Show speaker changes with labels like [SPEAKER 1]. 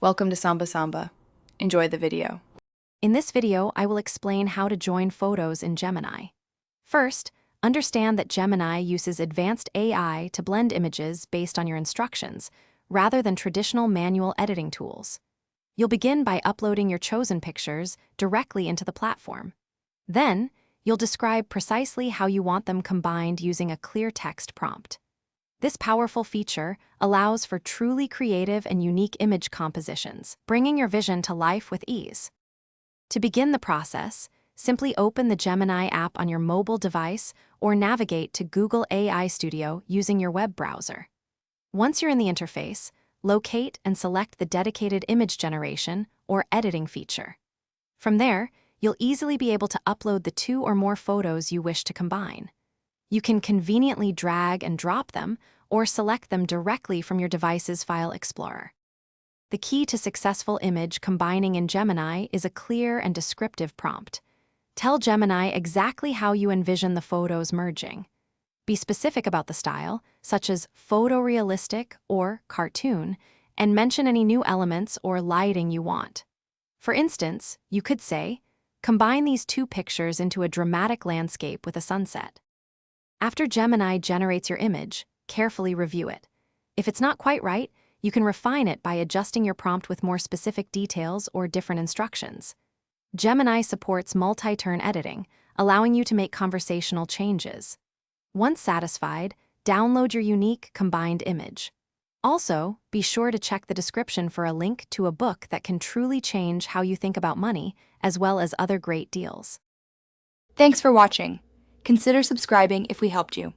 [SPEAKER 1] Welcome to Samba Samba. Enjoy the video.
[SPEAKER 2] In this video, I will explain how to join photos in Gemini. First, understand that Gemini uses advanced AI to blend images based on your instructions, rather than traditional manual editing tools. You'll begin by uploading your chosen pictures directly into the platform. Then, you'll describe precisely how you want them combined using a clear text prompt. This powerful feature allows for truly creative and unique image compositions, bringing your vision to life with ease. To begin the process, simply open the Gemini app on your mobile device or navigate to Google AI Studio using your web browser. Once you're in the interface, locate and select the dedicated image generation or editing feature. From there, you'll easily be able to upload the 2 or more photos you wish to combine. You can conveniently drag and drop them or select them directly from your device's file explorer. The key to successful image combining in Gemini is a clear and descriptive prompt. Tell Gemini exactly how you envision the photos merging. Be specific about the style, such as photorealistic or cartoon, and mention any new elements or lighting you want. For instance, you could say, combine these 2 pictures into a dramatic landscape with a sunset. After Gemini generates your image, carefully review it. If it's not quite right, you can refine it by adjusting your prompt with more specific details or different instructions. Gemini supports multi-turn editing, allowing you to make conversational changes. Once satisfied, download your unique combined image. Also, be sure to check the description for a link to a book that can truly change how you think about money, as well as other great deals.
[SPEAKER 1] Thanks for watching. Consider subscribing if we helped you.